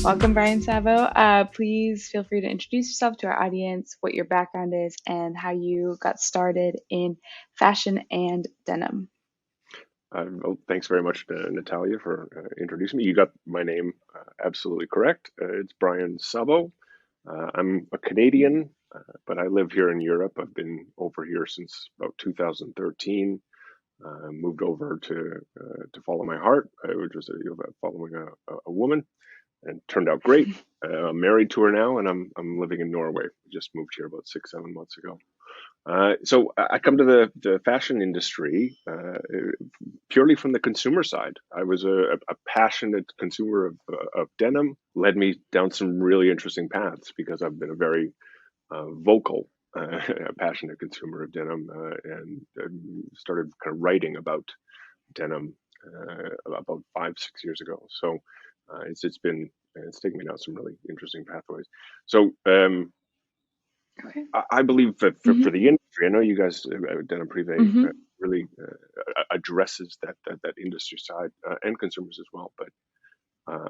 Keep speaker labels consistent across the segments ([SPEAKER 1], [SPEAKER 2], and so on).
[SPEAKER 1] Welcome, Bryan Szabo. Please feel free to introduce yourself to our audience, what your background is, and how you got started in fashion and denim.
[SPEAKER 2] Well, thanks very much, Natalia, for introducing me. You got my name absolutely correct. It's Bryan Szabo. I'm a Canadian, but I live here in Europe. I've been over here since about 2013. Moved over to follow my heart, which was following a woman, and turned out great. I'm married to her now, and I'm living in Norway. Just moved here about 6, 7 months ago. So I come to the fashion industry purely from the consumer side. I was a passionate consumer of denim, led me down some really interesting paths because I've been a very vocal, passionate consumer of denim, and started kind of writing about denim about 5, 6 years ago. So it's taken me down some really interesting pathways. So
[SPEAKER 1] Okay.
[SPEAKER 2] I believe that for
[SPEAKER 1] Hmm.
[SPEAKER 2] the industry, I know you guys, Denim Privé,
[SPEAKER 1] Hmm.
[SPEAKER 2] really addresses that industry side and consumers as well. But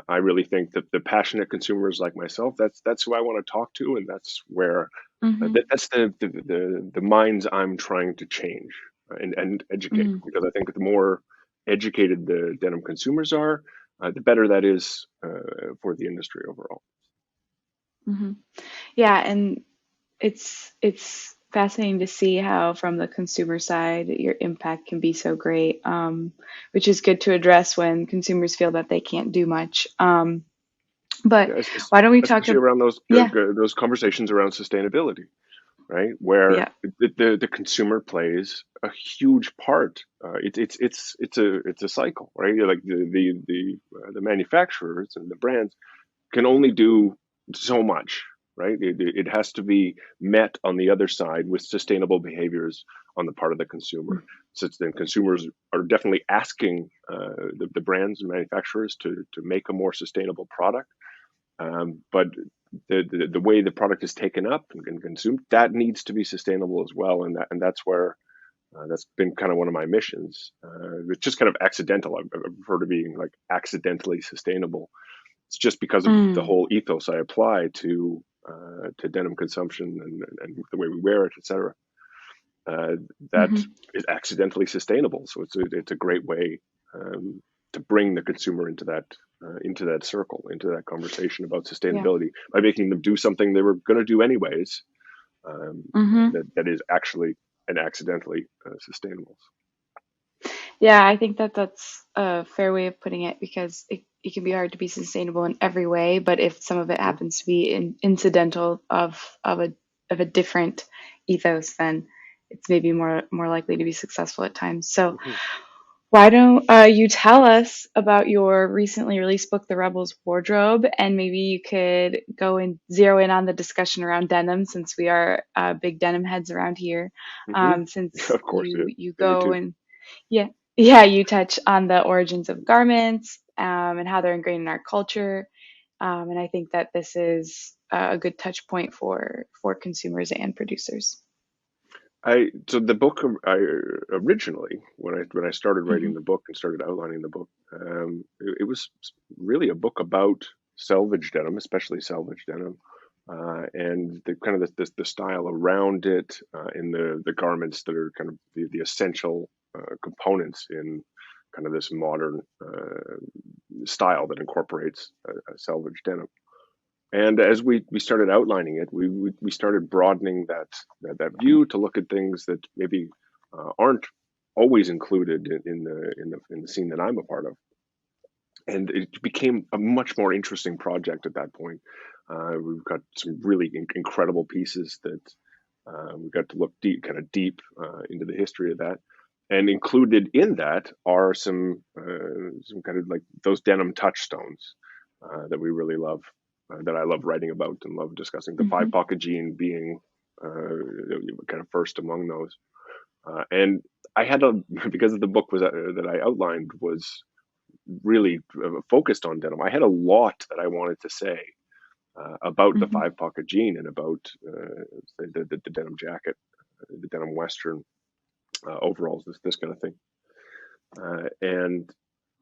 [SPEAKER 2] I really think that the passionate consumers like myself, that's who I want to talk to, and that's where
[SPEAKER 1] Hmm.
[SPEAKER 2] that's the minds I'm trying to change and educate.
[SPEAKER 1] Hmm.
[SPEAKER 2] Because I think the more educated the denim consumers are, the better that is for the industry overall.
[SPEAKER 1] Hmm. Yeah, and it's fascinating to see how from the consumer side your impact can be so great, which is good to address when consumers feel that they can't do much. But
[SPEAKER 2] Yeah,
[SPEAKER 1] why don't we talk
[SPEAKER 2] especially
[SPEAKER 1] about,
[SPEAKER 2] around
[SPEAKER 1] yeah,
[SPEAKER 2] those conversations around sustainability, right? Where
[SPEAKER 1] yeah.
[SPEAKER 2] the consumer plays a huge part. It's a cycle, right? Like the manufacturers and the brands can only do so much, right? It has to be met on the other side with sustainable behaviors on the part of the consumer. So then consumers are definitely asking the brands and manufacturers to make a more sustainable product, but the way the product is taken up and consumed, that needs to be sustainable as well, and that's where that's been kind of one of my missions. It's just kind of accidental. I refer to being like accidentally sustainable. It's just because of the
[SPEAKER 1] Mm,
[SPEAKER 2] whole ethos I apply to denim consumption and the way we wear it, etc. Uh, that
[SPEAKER 1] hmm.
[SPEAKER 2] is accidentally sustainable. So it's a great way to bring the consumer into that circle, into that conversation about
[SPEAKER 1] Yeah.
[SPEAKER 2] sustainability by making them do something they were going to do anyways. Um,
[SPEAKER 1] Hmm.
[SPEAKER 2] that is actually and accidentally sustainable.
[SPEAKER 1] Yeah, I think that that's a fair way of putting it because it can be hard to be sustainable in every way, but if some of it
[SPEAKER 2] Mhm,
[SPEAKER 1] happens to be incidental of a different ethos, then it's maybe more likely to be successful at times. So
[SPEAKER 2] mhm.
[SPEAKER 1] why don't you tell us about your recently released book, The Rebel's Wardrobe, and maybe you could go and zero in on the discussion around denim since we are big denim heads around here.
[SPEAKER 2] Hmm.
[SPEAKER 1] Since
[SPEAKER 2] Of course, yeah,
[SPEAKER 1] you
[SPEAKER 2] me
[SPEAKER 1] go
[SPEAKER 2] too.
[SPEAKER 1] and yeah, yeah, you touch on the origins of garments, and how they're ingrained in our culture. And I think that this is a good touch point for consumers and producers.
[SPEAKER 2] I so the book I originally when I started writing
[SPEAKER 1] Hmm.
[SPEAKER 2] the book and started outlining the book, it was really a book about selvage denim, especially selvage denim, and the kind of the style around it, in the garments that are kind of the essential components in kind of this modern style that incorporates selvage denim. And as we started outlining it, we started broadening that view to look at things that maybe aren't always included in the scene that I'm a part of. And it became a much more interesting project at that point. We've got some really incredible pieces that we got to look kind of deep into the history of that. And included in that are some kind of like those denim touchstones that we really love, that I love writing about and love discussing. The
[SPEAKER 1] Hmm.
[SPEAKER 2] five pocket jean being kind of first among those. And I had a because of the book was that I outlined was really focused on denim. I had a lot that I wanted to say about the
[SPEAKER 1] Hmm.
[SPEAKER 2] five pocket jean and about the denim jacket, the denim western, overalls, this kind of thing. And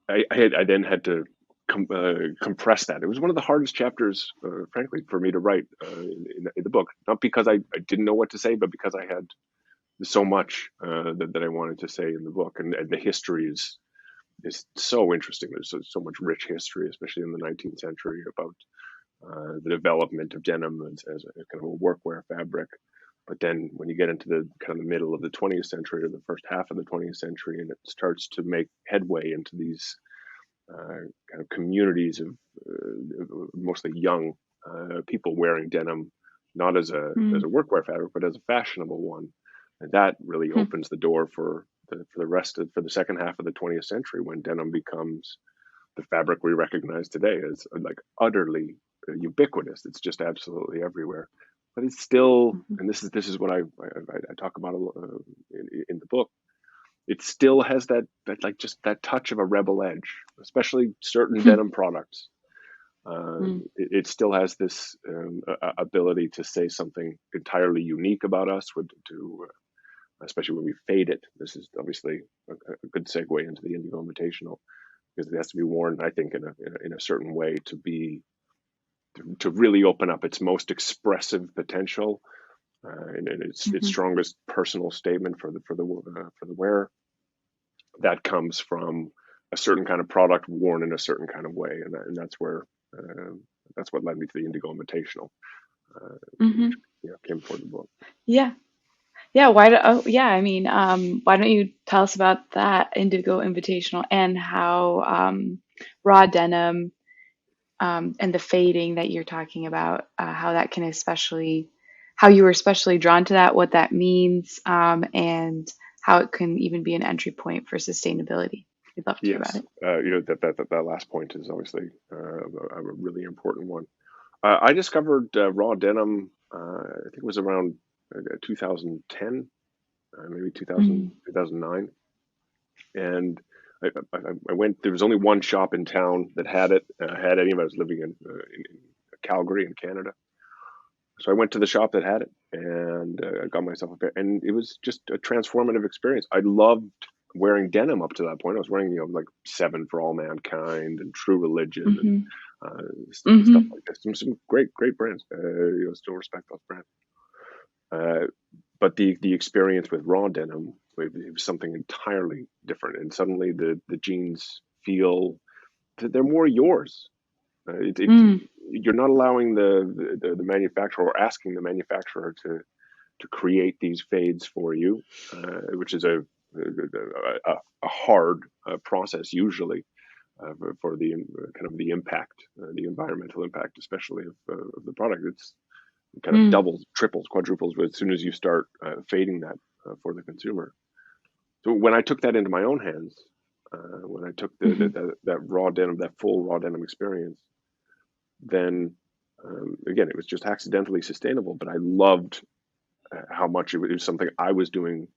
[SPEAKER 2] I then had to compress that. It was one of the hardest chapters, frankly, for me to write in the book. Not because I didn't know what to say, but because I had so much that I wanted to say in the book, and the history is so interesting. There's so much rich history, especially in the 19th century, about the development of denim as a kind of a workwear fabric. But then when you get into the kind of the middle of the 20th century or the first half of the 20th century, and it starts to make headway into these kind of communities of mostly young people wearing denim, not as a
[SPEAKER 1] Mm,
[SPEAKER 2] workwear fabric, but as a fashionable one, and that really
[SPEAKER 1] hmm,
[SPEAKER 2] opens the door for for the second half of the 20th century, when denim becomes the fabric we recognize today as like utterly ubiquitous. It's just absolutely everywhere. But it's still,
[SPEAKER 1] mhm,
[SPEAKER 2] and this is what I talk about in the book. It still has that like just that touch of a rebel edge, especially certain
[SPEAKER 1] hmm,
[SPEAKER 2] denim products.
[SPEAKER 1] hmm,
[SPEAKER 2] It still has this ability to say something entirely unique about us, to especially when we fade it. This is obviously a good segue into the Indigo Invitational, because it has to be worn, I think, in a certain way to really open up its most expressive potential, and its
[SPEAKER 1] mhm,
[SPEAKER 2] strongest personal statement for the wearer. That comes from a certain kind of product worn in a certain kind of way, and uh, that's what led me to the Indigo Invitational, which
[SPEAKER 1] mhm.
[SPEAKER 2] came before the book.
[SPEAKER 1] Yeah. Yeah, why do, oh yeah, I mean, why don't you tell us about that Indigo Invitational and how raw denim and the fading that you're talking about, how that can especially, how you were especially drawn to that, what that means, and how it can even be an entry point for sustainability. We'd love to hear about
[SPEAKER 2] Yes,
[SPEAKER 1] it.
[SPEAKER 2] that last point is obviously a really important one. I discovered raw denim. I think it was around 2010, maybe 2000,
[SPEAKER 1] Mm,
[SPEAKER 2] 2009. And I went. There was only one shop in town that had it. Had any of us living in Calgary in Canada. So I went to the shop that had it, and I got myself a pair. And it was just a transformative experience. I loved wearing denim up to that point. I was wearing, like Seven for All Mankind and True Religion and
[SPEAKER 1] hmm
[SPEAKER 2] stuff
[SPEAKER 1] hmm
[SPEAKER 2] like this. Some great brands. Still respect those brands. Uh, but the experience with raw denim, it was something entirely different, and suddenly the jeans feel they're more yours.
[SPEAKER 1] mm,
[SPEAKER 2] You're not allowing the manufacturer, or asking the manufacturer to create these fades for you, which is a hard process usually, for the kind of the impact, the environmental impact, especially of the product. It kind of
[SPEAKER 1] mm,
[SPEAKER 2] doubles, triples, quadruples as soon as you start fading that for the consumer. So when I took that into my own hands, when I took
[SPEAKER 1] hmm
[SPEAKER 2] that raw denim, that full raw denim experience, then again, it was just accidentally sustainable. But I loved how much it was something I was doing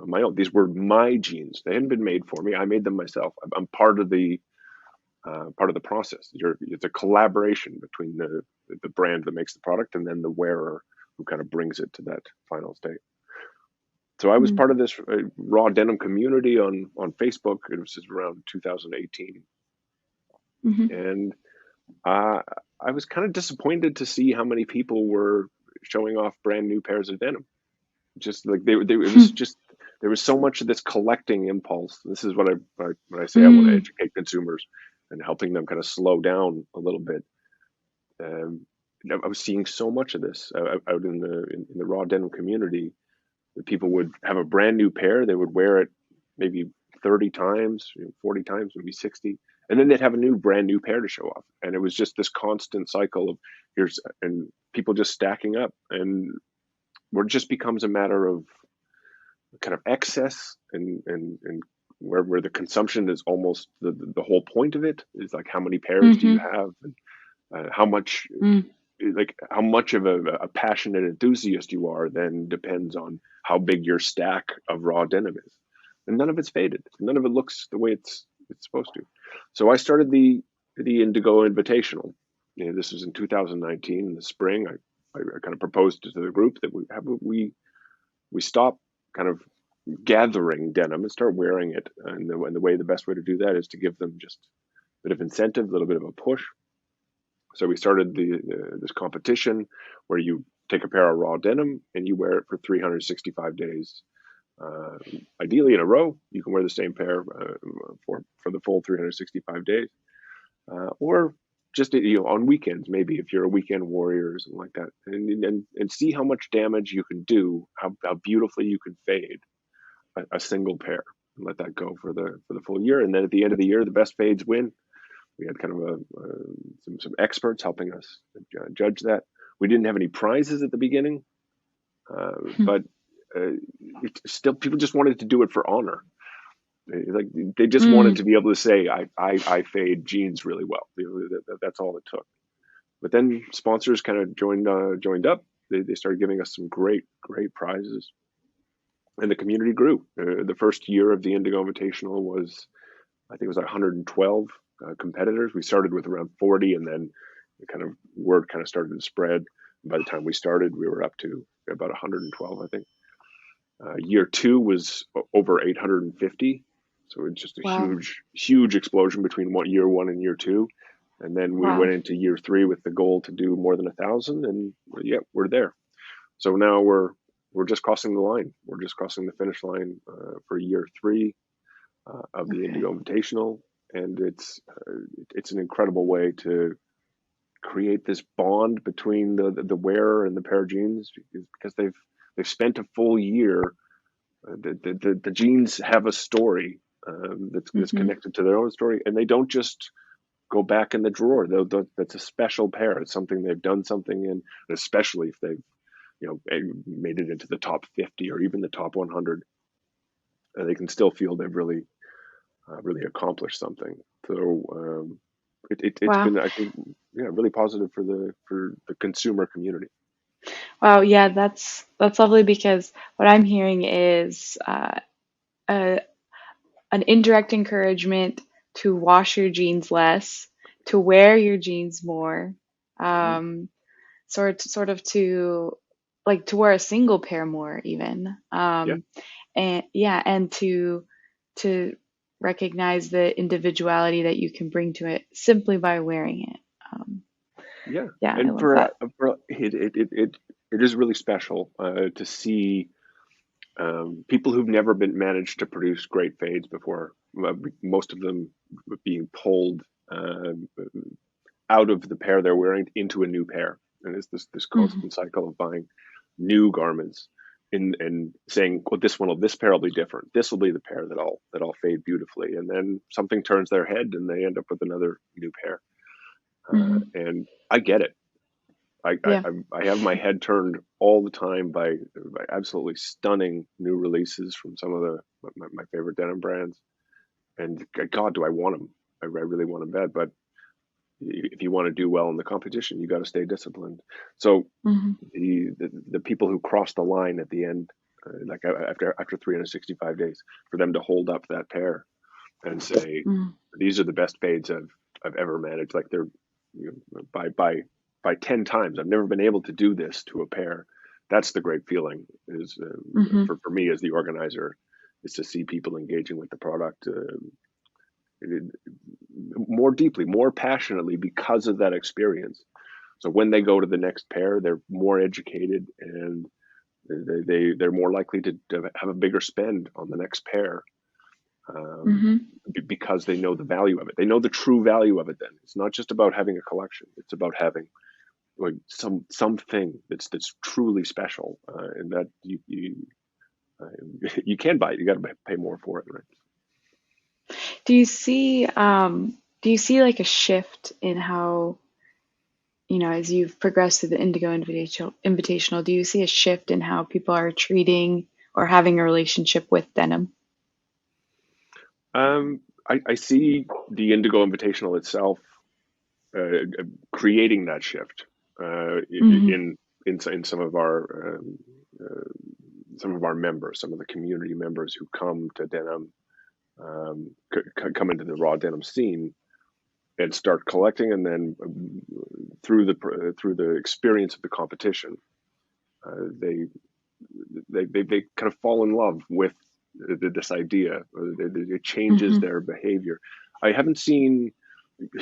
[SPEAKER 2] my own. These were my jeans; they hadn't been made for me. I made them myself. I'm part of the process. It's a collaboration between the brand that makes the product and then the wearer who kind of brings it to that final state. So I was
[SPEAKER 1] mm,
[SPEAKER 2] part of this raw denim community on Facebook. It was just around 2018,
[SPEAKER 1] hmm
[SPEAKER 2] and uh, I was kind of disappointed to see how many people were showing off brand new pairs of denim. Just like it was just there was so much of this collecting impulse. This is what when I say I want to
[SPEAKER 1] mm,
[SPEAKER 2] educate consumers and helping them kind of slow down a little bit. Um, I was seeing so much of this out in the raw denim community. That people would have a brand new pair, they would wear it maybe 30 times, 40 times, maybe 60, and then they'd have a new brand new pair to show off. And it was just this constant cycle of here's and people just stacking up, and where it just becomes a matter of kind of excess, and where the consumption is almost the whole point of it is like how many pairs do you
[SPEAKER 1] hmm
[SPEAKER 2] have, and how much
[SPEAKER 1] mm,
[SPEAKER 2] like how much of a passionate enthusiast you are then depends on how big your stack of raw denim is, and none of it's faded, none of it looks the way it's supposed to. So I started the Indigo Invitational. This was in 2019 in the spring. I kind of proposed to the group that we stop kind of gathering denim and start wearing it. And the way, the best way to do that is to give them just a bit of incentive, a little bit of a push. So we started this competition where you take a pair of raw denim and you wear it for 365 days. Uh, Ideally in a row, you can wear the same pair for the full 365 days, or just on weekends, maybe if you're a weekend warrior or something like that, and see how much damage you can do, how beautifully you can fade a single pair, and let that go for the full year. And then at the end of the year, the best fades win. We had kind of some experts helping us judge that. We didn't have any prizes at the beginning, but uh, still, people just wanted to do it for honor. Like they just wanted to
[SPEAKER 1] Mm,
[SPEAKER 2] be able to say, I fade jeans really well. That's all it took. But then sponsors kind of joined up. They started giving us some great prizes, and the community grew. The first year of the Indigo Invitational was, I think it was like 112 competitors. We started with around 40, and then word kind of started to spread. By the time we started, we were up to about 112, I think. Year two was over 850, so it's just a
[SPEAKER 1] wow.
[SPEAKER 2] huge explosion between year one and year two. And then we
[SPEAKER 1] Wow.
[SPEAKER 2] went into year three with the goal to do more than 1,000, and yeah, we're there. So now we're just crossing the line. We're just crossing the finish line for year three of the
[SPEAKER 1] Okay.
[SPEAKER 2] Indigo Invitational, and it's an incredible way to create this bond between the wearer and the pair of jeans, because they've spent a full year. The jeans have a story that's
[SPEAKER 1] Hmm.
[SPEAKER 2] connected to their own story, and they don't just go back in the drawer. That's a special pair. It's something they've done something in, especially if they've made it into the top 50 or even the top 100. They can still feel they've really accomplished something. So it's
[SPEAKER 1] Wow.
[SPEAKER 2] been, I think, yeah, really positive for the consumer community.
[SPEAKER 1] Wow. Yeah, that's lovely because what I'm hearing is a, an indirect encouragement to wash your jeans less, to wear your jeans more,
[SPEAKER 2] Hmm.
[SPEAKER 1] um, sort of to like to wear a single pair more even,
[SPEAKER 2] Yeah,
[SPEAKER 1] and yeah, and to recognize the individuality that you can bring to it simply by wearing it.
[SPEAKER 2] yeah,
[SPEAKER 1] Yeah, I
[SPEAKER 2] and
[SPEAKER 1] love that.
[SPEAKER 2] for it is really special to see people who've never been managed to produce great fades before. Most of them being pulled uh, out of the pair they're wearing into a new pair, and it's this
[SPEAKER 1] Hmm.
[SPEAKER 2] constant cycle of buying new garments and saying, "Well, this pair will be different. This will be the pair that I'll fade beautifully." And then something turns their head, and they end up with another new pair.
[SPEAKER 1] Hmm.
[SPEAKER 2] And I get it.
[SPEAKER 1] Yeah.
[SPEAKER 2] I have my head turned all the time by absolutely stunning new releases from some of my favorite denim brands. And God, do I want them? I really want them bad. But if you want to do well in the competition, you got to stay disciplined. So
[SPEAKER 1] Hmm.
[SPEAKER 2] the people who cross the line at the end, like after 365 days, for them to hold up that pair and say,
[SPEAKER 1] Hmm.
[SPEAKER 2] "These are the best fades I've ever managed." Like they're by 10 times. I've never been able to do this to a pair. That's the great feeling. Is
[SPEAKER 1] Hmm.
[SPEAKER 2] for me as the organizer, is to see people engaging with the product more deeply, more passionately because of that experience. So when they go to the next pair, they're more educated, and they're more likely to have a bigger spend on the next pair, um,
[SPEAKER 1] Hmm.
[SPEAKER 2] because they know the value of it. They know the true value of it. Then it's not just about having a collection; it's about having like something that's truly special, and that you can buy it. You got to pay more for it, right?
[SPEAKER 1] Do you see do you see like a shift in how, as you've progressed through the Invitational, do you see a shift in how people are treating or having a relationship with denim?
[SPEAKER 2] I see the Indigo Invitational itself creating that shift
[SPEAKER 1] Hmm.
[SPEAKER 2] in uh, some of our members, some of the community members who come to denim, come into the raw denim scene and start collecting, and then through the experience of the competition, uh, they they kind of fall in love with this idea. It changes
[SPEAKER 1] Hmm.
[SPEAKER 2] their behavior. I haven't seen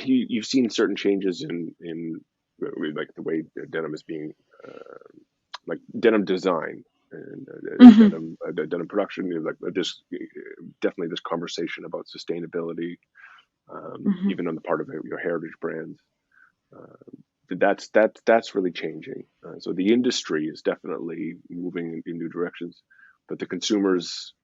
[SPEAKER 2] you've seen certain changes in like the way denim is being like denim design and
[SPEAKER 1] Hmm.
[SPEAKER 2] denim production. Like this, definitely this conversation about sustainability,
[SPEAKER 1] Hmm.
[SPEAKER 2] even on the part of your heritage brands. That's really changing. So the industry is definitely moving in new directions, but the consumers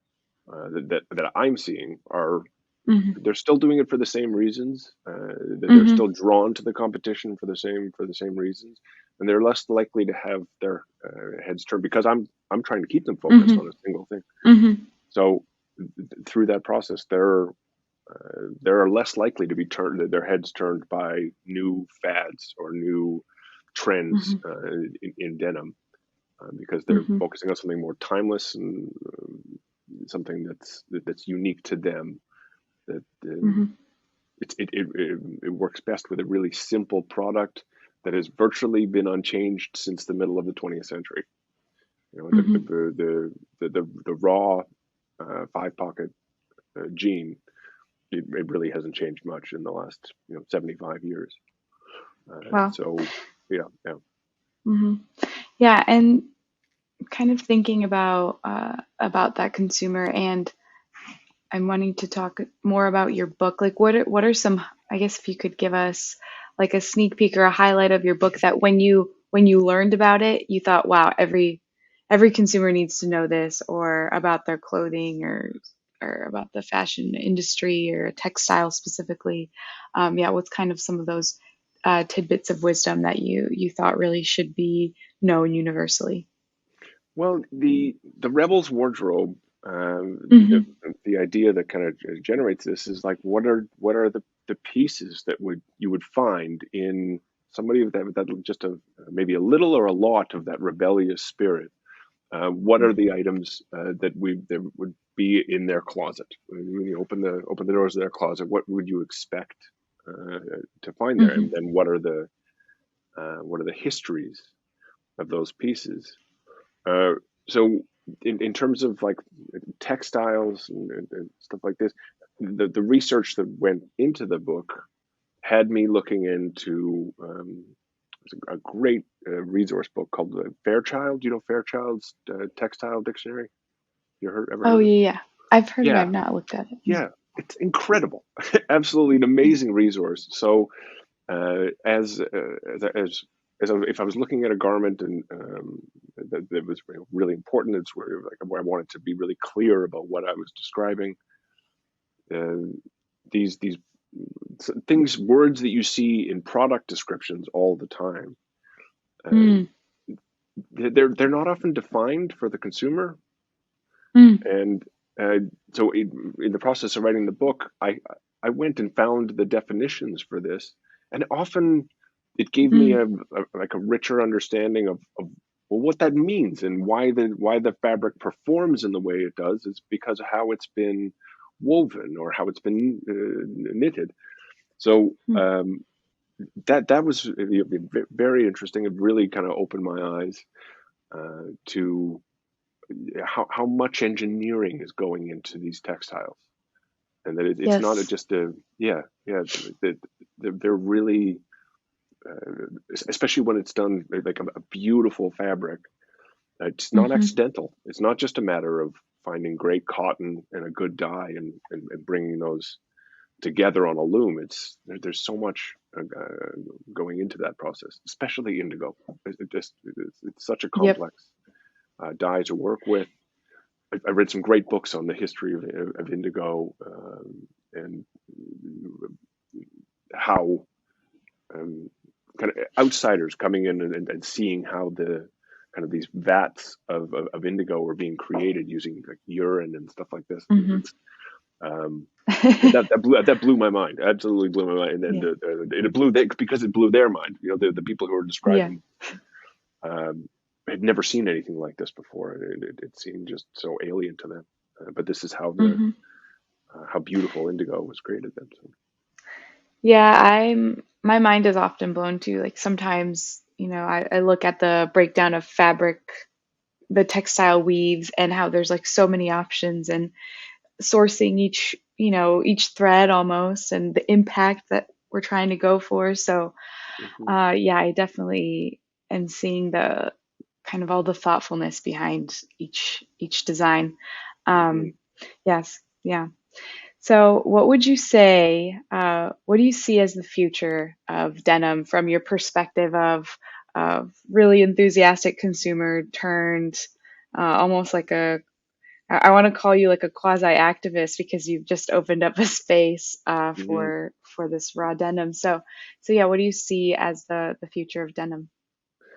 [SPEAKER 2] that I'm seeing are
[SPEAKER 1] Hmm.
[SPEAKER 2] they're still doing it for the same reasons. They're
[SPEAKER 1] Hmm.
[SPEAKER 2] still drawn to the competition for the same reasons, and they're less likely to have their heads turned because I'm trying to keep them focused
[SPEAKER 1] Hmm.
[SPEAKER 2] on a single thing.
[SPEAKER 1] Hmm.
[SPEAKER 2] So through that process, they're less likely to be turned their heads turned by new fads or new trends
[SPEAKER 1] Hmm.
[SPEAKER 2] in denim because they're
[SPEAKER 1] Hmm.
[SPEAKER 2] focusing on something more timeless and something that's unique to them. That
[SPEAKER 1] Hmm.
[SPEAKER 2] it works best with a really simple product that has virtually been unchanged since the middle of the 20th century. You know,
[SPEAKER 1] Hmm.
[SPEAKER 2] the raw five pocket jean, it really hasn't changed much in the last 75 years.
[SPEAKER 1] Wow.
[SPEAKER 2] So yeah, yeah.
[SPEAKER 1] Hmm. Yeah, and kind of thinking about that consumer, and I'm wanting to talk more about your book. Like, what are some? I guess if you could give us like a sneak peek or a highlight of your book that when you learned about it, you thought, wow, every consumer needs to know this, or about their clothing, or about the fashion industry or textile specifically. Yeah, what's kind of some of those tidbits of wisdom that you thought really should be known universally?
[SPEAKER 2] Well, the Rebels wardrobe,
[SPEAKER 1] Hmm.
[SPEAKER 2] the idea that kind of generates this is like what are the pieces that would you would find in somebody that just a maybe a little or a lot of that rebellious spirit. What are the items that would be in their closet? When you open the doors of their closet, what would you expect uh, to find there? And
[SPEAKER 1] Hmm.
[SPEAKER 2] then what are the histories of those pieces? Uh, so in terms of like textiles and stuff like this, the research that went into the book had me looking into a great resource book called the Fairchild. Do you know Fairchild's Textile Dictionary? Ever
[SPEAKER 1] Oh
[SPEAKER 2] heard of it?
[SPEAKER 1] yeah, yeah. I've heard it.
[SPEAKER 2] Yeah,
[SPEAKER 1] I've not looked at it.
[SPEAKER 2] yeah, it's incredible, absolutely an amazing resource. So as if I was looking at a garment and that was really important, it's where I wanted to be really clear about what I was describing. Uh, these things, words that you see in product descriptions all the time, uh,
[SPEAKER 1] Mm,
[SPEAKER 2] they're not often defined for the consumer,
[SPEAKER 1] mm,
[SPEAKER 2] and uh, so in the process of writing the book, I went and found the definitions for this, and often it gave me
[SPEAKER 1] mm,
[SPEAKER 2] like a richer understanding of well, what that means and why the fabric performs in the way it does is because of how it's been woven or how it's been knitted. So
[SPEAKER 1] mm.
[SPEAKER 2] that was very interesting. It really kind of opened my eyes to how much engineering is going into these textiles, and that it's not
[SPEAKER 1] Yes.
[SPEAKER 2] just a yeah that they're really especially when it's done like a beautiful fabric. It's not
[SPEAKER 1] Hmm.
[SPEAKER 2] accidental. It's not just a matter of finding great cotton and a good dye and bringing those together on a loom. There's so much going into that process, especially indigo. It's such a
[SPEAKER 1] Yep.
[SPEAKER 2] complex dye to work with. I read some great books on the history of indigo and how kind of outsiders coming in and seeing how the kind of these vats of indigo were being created using like urine and stuff like this.
[SPEAKER 1] Hmm.
[SPEAKER 2] Um, that blew my mind. Absolutely blew my mind, and
[SPEAKER 1] Yeah.
[SPEAKER 2] it blew because it blew their mind. You know, the people who were
[SPEAKER 1] Yeah.
[SPEAKER 2] describing had never seen anything like this before. It seemed just so alien to them. But this is
[SPEAKER 1] Hmm.
[SPEAKER 2] how beautiful indigo was created then. So.
[SPEAKER 1] Yeah, my mind is often blown too. Like sometimes, I look at the breakdown of fabric the textile weaves and how there's like so many options and sourcing each, each thread almost and the impact that we're trying to go for. So,
[SPEAKER 2] Hmm.
[SPEAKER 1] yeah, I definitely am seeing the kind of all the thoughtfulness behind each design.
[SPEAKER 2] Hmm.
[SPEAKER 1] Um, yes, yeah. So, what would you say? What do you see as the future of denim from your perspective of really enthusiastic consumer turned almost like a I want to call you like a quasi activist because you've just opened up a space
[SPEAKER 2] Hmm.
[SPEAKER 1] for this raw denim. So yeah, what do you see as the future of denim?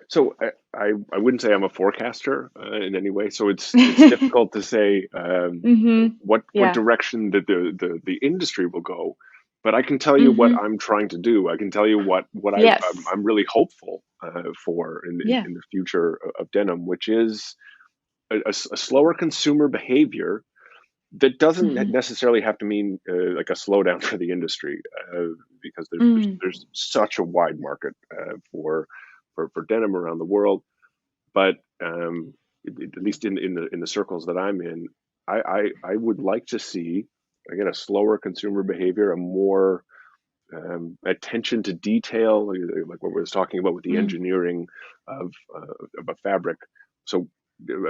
[SPEAKER 2] So I wouldn't say I'm a forecaster in any way. So it's difficult to say
[SPEAKER 1] Mm-hmm.
[SPEAKER 2] what
[SPEAKER 1] Yeah.
[SPEAKER 2] direction that the industry will go. But I can tell you what
[SPEAKER 1] Mm-hmm.
[SPEAKER 2] I'm trying to do. I can tell you what
[SPEAKER 1] Yes.
[SPEAKER 2] I'm really hopeful for
[SPEAKER 1] Yeah.
[SPEAKER 2] in the future of denim, which is a slower consumer behavior that doesn't
[SPEAKER 1] Mm-hmm.
[SPEAKER 2] necessarily have to mean like a slowdown for the industry, because
[SPEAKER 1] Mm.
[SPEAKER 2] there's such a wide market for denim around the world. But at least in the circles that I'm in, I would like to see again a slower consumer behavior, a more attention to detail, like what we was talking about with the
[SPEAKER 1] Mm.
[SPEAKER 2] engineering of a fabric. So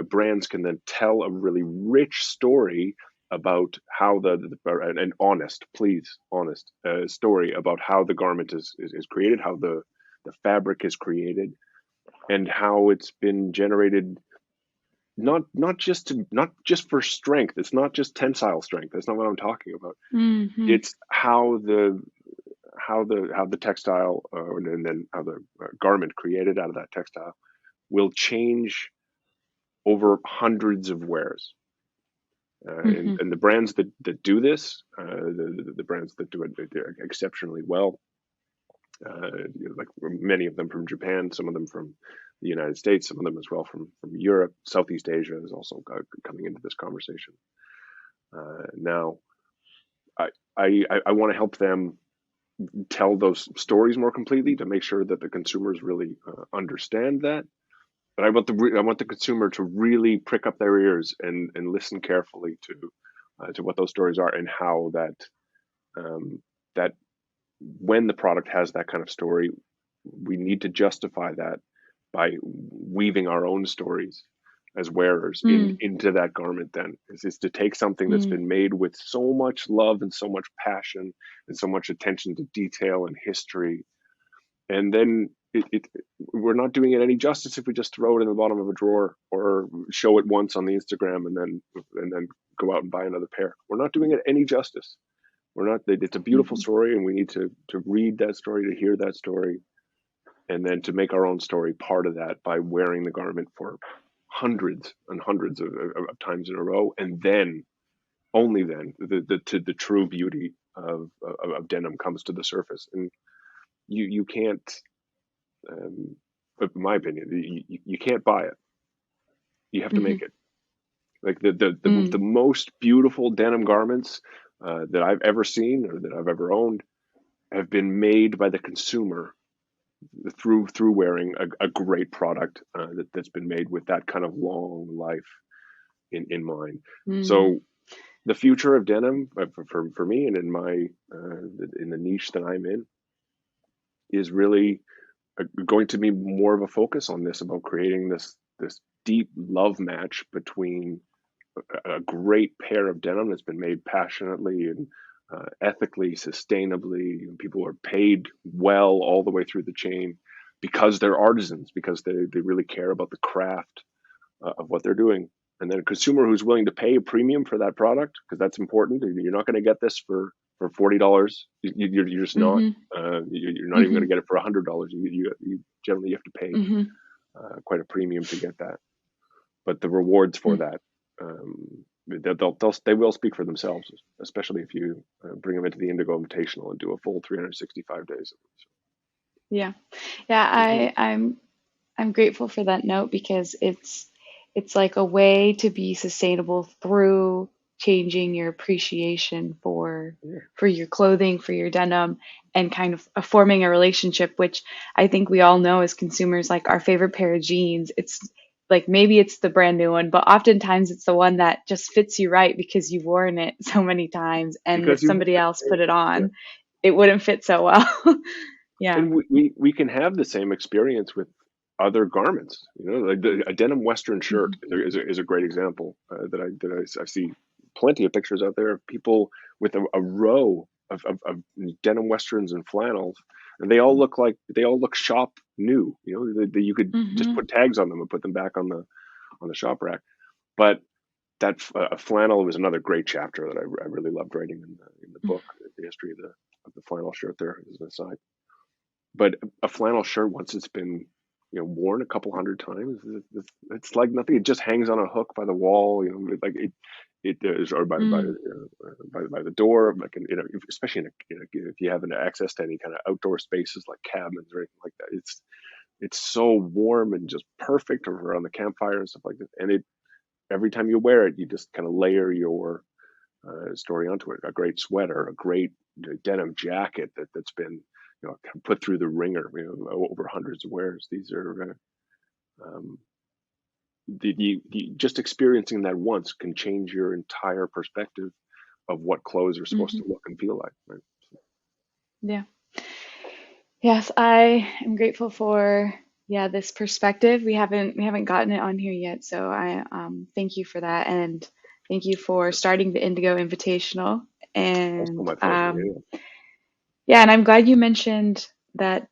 [SPEAKER 2] brands can then tell a really rich story about how an honest, please, honest story about how the garment is created, how the fabric is created, and how it's been generated. Not just for strength. It's not just tensile strength. That's not what I'm talking about.
[SPEAKER 1] Mm-hmm.
[SPEAKER 2] It's how the textile and then how the garment created out of that textile will change over hundreds of wears.
[SPEAKER 1] Mm-hmm.
[SPEAKER 2] And the brands that do this, the brands that do it exceptionally well, like many of them from Japan, some of them from the United States, some of them as well from Europe. Southeast Asia is also coming into this conversation. Now, I, I want to help them tell those stories more completely to make sure that the consumers really understand that. But I want the consumer to really prick up their ears and listen carefully to what those stories are and how um, that when the product has that kind of story, we need to justify that by weaving our own stories as wearers
[SPEAKER 1] Mm.
[SPEAKER 2] into that garment. Then is to take something that's
[SPEAKER 1] Mm.
[SPEAKER 2] been made with so much love and so much passion and so much attention to detail and history, and then we're not doing it any justice if we just throw it in the bottom of a drawer or show it once on the Instagram and then go out and buy another pair. We're not doing it any justice. We're not. It's a beautiful
[SPEAKER 1] Mm-hmm.
[SPEAKER 2] story, and we need to read that story, to hear that story, and then to make our own story part of that by wearing the garment for hundreds and hundreds of times in a row, and then only then the true beauty of denim comes to the surface. And you can't, um, in my opinion, you can't buy it. You have to
[SPEAKER 1] Mm-hmm.
[SPEAKER 2] make it. Like the
[SPEAKER 1] Mm.
[SPEAKER 2] most beautiful denim garments that I've ever seen or that I've ever owned have been made by the consumer through wearing a great product that's been made with that kind of long life in mind.
[SPEAKER 1] Mm.
[SPEAKER 2] So the future of denim for me and in my in the niche that I'm in is really going to be more of a focus on this about creating this deep love match between a great pair of denim that's been made passionately and ethically, sustainably. People are paid well all the way through the chain because they're artisans, because they really care about the craft of what they're doing. And then a consumer who's willing to pay a premium for that product, because that's important. You're not going to get this for $40. You're just not.
[SPEAKER 1] Mm-hmm.
[SPEAKER 2] You're not even going
[SPEAKER 1] Mm-hmm.
[SPEAKER 2] to get it for $100. You generally you have to pay
[SPEAKER 1] Mm-hmm.
[SPEAKER 2] quite a premium to get that. But the rewards for
[SPEAKER 1] Mm.
[SPEAKER 2] that, they will speak for themselves, especially if you bring them into the Indigo Invitational and do a full 365 days.
[SPEAKER 1] Yeah. Yeah,
[SPEAKER 2] Hmm.
[SPEAKER 1] I'm grateful for that note because it's like a way to be sustainable through changing your appreciation
[SPEAKER 2] Yeah.
[SPEAKER 1] for your clothing, for your denim, and kind of forming a relationship, which I think we all know as consumers, like our favorite pair of jeans, it's like maybe it's the brand new one, but oftentimes it's the one that just fits you right because you've worn it so many times. And if
[SPEAKER 2] because you
[SPEAKER 1] somebody else put it
[SPEAKER 2] yeah.
[SPEAKER 1] on, it wouldn't fit so well. Yeah.
[SPEAKER 2] And we can have the same experience with other garments. Like a denim Western shirt
[SPEAKER 1] Hmm.
[SPEAKER 2] is a great example I see plenty of pictures out there of people with a row of denim Westerns and flannels, and they all look shop new. You could just
[SPEAKER 1] Hmm.
[SPEAKER 2] put tags on them and put them back on the shop rack. But that flannel was another great chapter that I really loved writing in the book, the history of the flannel shirt. There as an aside, but a flannel shirt, once it's been worn a couple hundred times, it's like nothing. It just hangs on a hook by the wall, like it is, or
[SPEAKER 1] Mm.
[SPEAKER 2] by the door, like especially if you have an access to any kind of outdoor spaces like cabins or anything like that. It's so warm and just perfect around the campfire and stuff like that. And it every time you wear it, you just kind of layer your story onto it. A great sweater, a great denim jacket that's been put through the ringer, over hundreds of wears. These are just experiencing that once can change your entire perspective of what clothes are supposed
[SPEAKER 1] Hmm.
[SPEAKER 2] to look and feel like. Right?
[SPEAKER 1] Yeah. Yes, I am grateful for, yeah, this perspective. We haven't gotten it on here yet, so I thank you for that, and thank you for starting the Indigo Invitational.
[SPEAKER 2] Also,
[SPEAKER 1] And
[SPEAKER 2] my pleasure. Yeah.
[SPEAKER 1] yeah, and I'm glad you mentioned that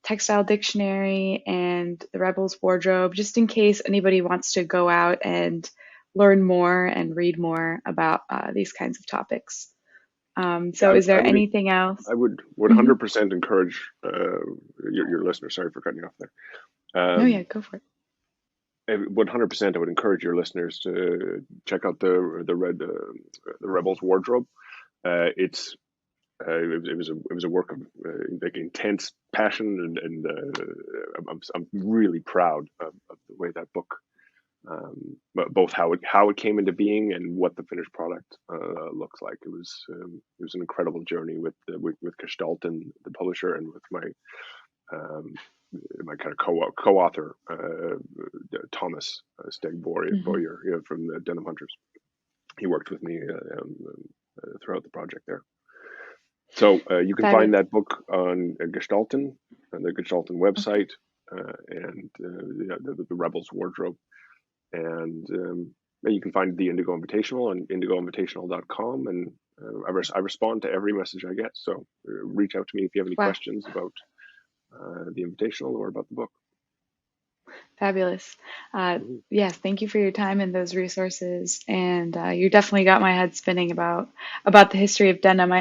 [SPEAKER 1] textile dictionary and the Rebel's Wardrobe, just in case anybody wants to go out and learn more and read more about these kinds of topics.
[SPEAKER 2] Yeah,
[SPEAKER 1] So is there anything else?
[SPEAKER 2] I would
[SPEAKER 1] Hmm.
[SPEAKER 2] 100% encourage your listeners. Sorry for cutting you off there.
[SPEAKER 1] No, yeah, go for it.
[SPEAKER 2] 100%, I would encourage your listeners to check out the Rebels Wardrobe. It's it was a work of like intense passion, and I'm really proud of the way that book, both how it came into being and what the finished product looks like. It was an incredible journey with Gestalt and the publisher, and with um, my kind of co-author, Thomas Steg
[SPEAKER 1] Hmm.
[SPEAKER 2] Boyer, from the Denim Hunters. He worked with me throughout the project there. So you can find
[SPEAKER 1] Fabulous.
[SPEAKER 2] that book on Gestalten, on the Gestalten
[SPEAKER 1] Okay.
[SPEAKER 2] website, and the Rebels Wardrobe. And yeah, you can find the Indigo Invitational on indigoinvitational.com. And I respond to every message I get. So reach out to me if you have any
[SPEAKER 1] Wow.
[SPEAKER 2] questions about the Invitational or about the book.
[SPEAKER 1] Fabulous.
[SPEAKER 2] Mhm.
[SPEAKER 1] Yes, thank you for your time and those resources. And you definitely got my head spinning about the history of denim.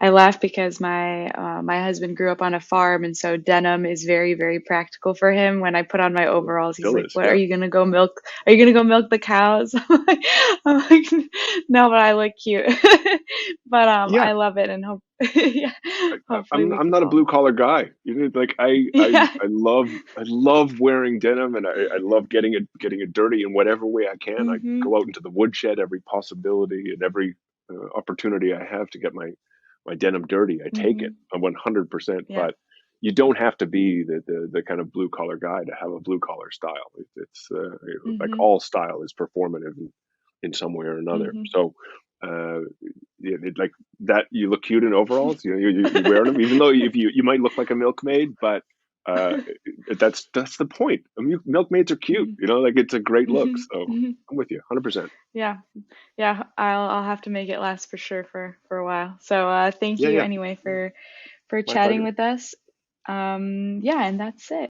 [SPEAKER 1] I laugh because my husband grew up on a farm, and so denim is very, very practical for him. When I put on my overalls, he's
[SPEAKER 2] Still
[SPEAKER 1] like,
[SPEAKER 2] is,
[SPEAKER 1] "What are
[SPEAKER 2] yeah.
[SPEAKER 1] you gonna go milk? Are you gonna go milk the cows?" I'm like, "No, but I look cute." But
[SPEAKER 2] Yeah,
[SPEAKER 1] I love it, and hope yeah, hopefully we
[SPEAKER 2] I'm
[SPEAKER 1] can
[SPEAKER 2] not a
[SPEAKER 1] all.
[SPEAKER 2] blue collar guy. Like
[SPEAKER 1] Yeah.
[SPEAKER 2] I love wearing denim, and I love getting it dirty in whatever way I can. I
[SPEAKER 1] Hmm.
[SPEAKER 2] go out into the woodshed every possibility and every opportunity I have to get my denim dirty. I take it
[SPEAKER 1] Hmm.
[SPEAKER 2] 100%.
[SPEAKER 1] Yeah.
[SPEAKER 2] But you don't have to be the kind of blue collar guy to have a blue collar style. It's like
[SPEAKER 1] Hmm.
[SPEAKER 2] all style is performative in some way or another.
[SPEAKER 1] Hmm.
[SPEAKER 2] So. Yeah, like that, you look cute in overalls. You wear them, even though if you might look like a milkmaid, but uh, that's the point. Milkmaids are cute,
[SPEAKER 1] Hmm.
[SPEAKER 2] like it's a great look.
[SPEAKER 1] Hmm.
[SPEAKER 2] So
[SPEAKER 1] Hmm.
[SPEAKER 2] I'm with you, 100%.
[SPEAKER 1] Yeah. Yeah. I'll have to make it last for sure for a while. So thank
[SPEAKER 2] Yeah,
[SPEAKER 1] you
[SPEAKER 2] yeah,
[SPEAKER 1] anyway for
[SPEAKER 2] my
[SPEAKER 1] chatting
[SPEAKER 2] pleasure.
[SPEAKER 1] with us. Yeah, and that's it.